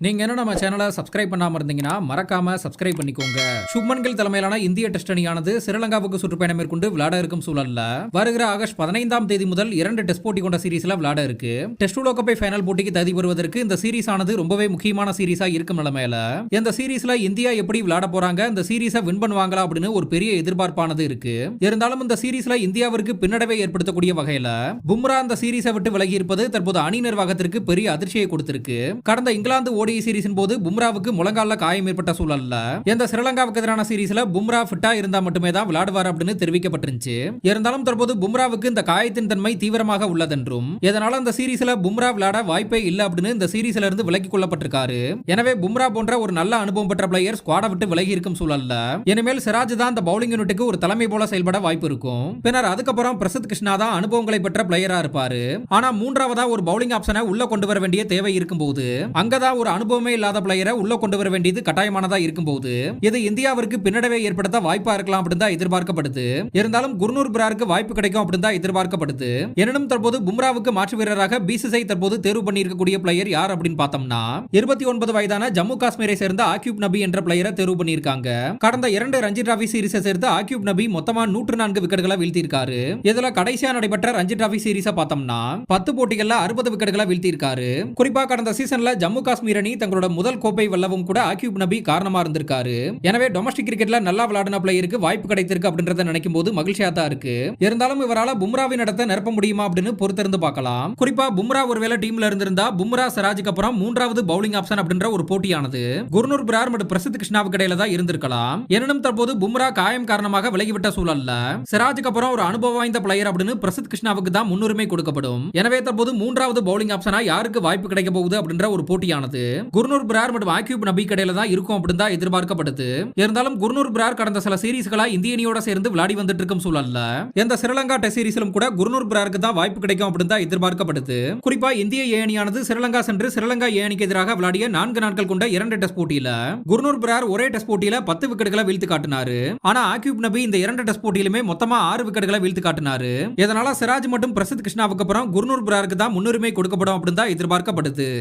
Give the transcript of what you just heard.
நீங்க என்ன நம்ம சேனலை சப்ஸ்கிரைப் பண்ணாம இருந்தீங்கன்னா மறக்காம சப்ஸ்கிரைப் பண்ணிக்கோங்க. சுப்மன் கில் தலைமையிலான இந்திய டெஸ்ட் அணியானது ஸ்ரீலங்காவுக்கு சுற்றுப்பயணம் மேற்கொண்டு விளையாட இருக்கும் சூழல்ல வருகிற ஆகஸ்ட் 15ஆம் தேதி முதல் 2 டெஸ்ட் போட்டி கொண்ட சீரீஸ்ல விளையாட இருக்கு. டெஸ்ட் உலகக்கோப்பை ஃபைனல் போட்டிக்கு தகுதி பெறுவதற்கு இந்த சீரீஸ் ஆனது ரொம்பவே முக்கியமான சீரீஸா இருக்கும் நிலைமையில இந்த சீரீஸ்ல இந்தியா எப்படி விளையாட போறாங்க, இந்த சீரீஸை வின் பண்ணுவாங்களா அப்படின்னு ஒரு பெரிய எதிர்பார்ப்பானது இருக்கு. இருந்தாலும் இந்த சீரீஸ்ல இந்தியாவிற்கு பின்னடைவை ஏற்படுத்தக்கூடிய வகையில பும்ரா இந்த சீரீஸை விட்டு விலகி இருப்பது தற்போது அணி நிர்வாகத்திற்கு பெரிய அதிர்ச்சியை கொடுத்திருக்கு. கடந்த இங்கிலாந்து ஓடிஐ சீரீஸின் போது பும்ராவுக்கு முழங்கால காயம் ஏற்பட்ட சூழல்ல இந்த ஸ்ரீலங்காவுக்கு எதிரான சீரீஸ்ல பும்ரா ஃபிட்டா இருந்தா மட்டுமே தான் விளையாடுவார் அப்படின்னு தெரிவிக்கப்பட்டிருந்துச்சு. இருந்தாலும் தற்போது பும்ராவுக்கு இந்த காயத்தின் தன்மை தீவிரமாக உள்ளதென்றும் இதனால இந்த சீரீஸ்ல பும்ரா விளையாட வாய்ப்பே இல்ல அப்படின்னு இந்த சீரீஸ்ல இருந்து விலக்கிக் கொள்ளப்பட்டிருக்காரு. எனவே பும்ரா போன்ற ஒரு நல்ல அனுபவம் பெற்ற பிளேயர் ஸ்குவாடை விட்டு விலகி இருக்கும் சூழல்ல இனிமேல் சிராஜ் தான் இந்த பவுலிங் யூனிட்டுக்கு ஒரு தலைமை போல செயல்பட வாய்ப்பு இருக்கும். பின்னர் அதுக்கப்புறம் பிரசித் கிருஷ்ணா தான் அனுபவங்களை பெற்ற பிளேயரா இருப்பாரு. ஆனா மூன்றாவதா ஒரு பவுலிங் ஆப்ஷனை உள்ள கொண்டு வர வேண்டிய தேவை இருக்கும்போது அங்கதான் ஒரு அனுபவமே இல்லாத பிளேயரை உள்ள கொண்டு வர வேண்டியது கட்டாயமானதா இருக்கும்போது இது இந்தியாவிற்கு பின்னடைவை ஏற்படுத்த வாய்ப்பா இருக்கலாம் அப்படின்னு தான் எதிர்பார்க்கப்படுது. இருந்தாலும் குர்னூர் பிராருக்கு வாய்ப்பு கிடைக்கும் அப்படின்னு தான் எதிர்பார்க்கப்படுது. எனினும் தற்போது பும்ராவுக்கு மாற்று வீரராக பிசிசிஐ தற்போது தேர்வு பண்ணி இருக்கக்கூடிய பிளேயர் யார் அப்படின்னு பார்த்தோம்னா 29 வயதான ஜம்மு காஷ்மீரை சேர்ந்த ஆக்யூப் நபி என்ற பிளேயரை தேர்வு பண்ணியிருக்காங்க. கடந்த 2 ரஞ்சி டிராபி சீரீஸை சேர்த்து ஆக்யூப் நபி மொத்தமா 104 விக்கெட்டுகளை வீழ்த்தியிருக்காரு. இதுல கடைசியா நடைபெற்ற ரஞ்சி டிராபி சீரீஸை பார்த்தோம்னா 10 போட்டிகள்ல 60 விக்கெட்டுகளை வீழ்த்தியிருக்காரு. குறிப்பா கடந்த சீசன்ல ஜம்மு காஷ்மீர் அணி தங்களோட முதல் கோப்பை வெல்லவும் கூட ஆக்யூப் நபி காரணமா இருந்திருக்காரு. எனவே டொமஸ்டிக் கிரிக்கெட்ல நல்லா விளையாடின பிளேயருக்கு வாய்ப்பு கிடைத்திருக்கு அப்படின்றத நினைக்கும் போது மகிழ்ச்சியா தான் இருக்கு. இருந்தாலும் இவரால பும்ராவின் இடத்தை நிரப்ப முடியுமா அப்படின்னு பொறுத்திருந்து பார்க்கலாம். குறிப்பா பும்ரா ஒருவேளை டீம்ல இருந்திருந்தா பும்ரா சிராஜுக்கு அப்புறம் மூன்றாவது பவுலிங் ஆப்ஷன் அப்படின்ற ஒரு போட்டியானது குர்னூர் பிரார் மற்றும் பிரசித் கிருஷ்ணாவுக்கு இடையில தான் இருந்திருக்கலாம். எனினும் தற்போது பும்ரா காயம் காரணமாக விலகிவிட்ட சூழல்ல சிராஜுக்கு அப்புறம் ஒரு அனுபவம் வாய்ந்த பிளேயர் அப்படின்னு பிரசித் கிருஷ்ணாவுக்கு தான் முன்னுரிமை கொடுக்கப்படும். எனவே தற்போது மூன்றாவது பவுலிங் ஆப்ஷனா யாருக்கு வாய்ப்பு கிடைக்க போகுது அப்படின்ற ஒரு போட்டியானது குர்னூர் பிரார் மற்றும் ஆக்யூப் நபி கடையில தான் இருக்கும் அப்படின்னு தான் எதிர்பார்க்கப்படுது. இருந்தாலும் குர்னூர் பிரார் கடந்த சில சீரீஸ்களா இந்திய அணியோட சேர்ந்து விளையாடி வந்துட்டு இருக்கும் சூழல்ல இந்த ஸ்ரீலங்கா டெஸ்ட் சீரீஸிலும் கூட குர்னூர் பிராருக்கு தான் வாய்ப்பு கிடைக்கும் அப்படின்னு தான் எதிர்பார்க்கப்படுது. குறிப்பா இந்திய ஏ அணியானது ஸ்ரீலங்கா சென்று ஸ்ரீலங்கா ஏ அணிக்கு எதிராக விளையாடிய 4 நாட்கள் கொண்ட 2 டெஸ்ட் போட்டியில குர்னூர் பிரார் ஒரே டெஸ்ட் போட்டியில 10 விக்கெட்டுகளை வீழ்த்தி காட்டினாரு. ஆனா ஆக்யூப் நபி இந்த 2 டெஸ்ட் போட்டியிலுமே மொத்தமா 6 விக்கெட்டுகளை வீழ்த்தி காட்டினாரு. இதனால சிராஜ் மற்றும் பிரசித் கிருஷ்ணாவுக்கு அப்புறம் குர்னூர் பிராருக்கு தான் முன்னுரிமை கொடுக்கப்படும் அப்படின்னு தான் எதிர்பார்க்கப்படுது.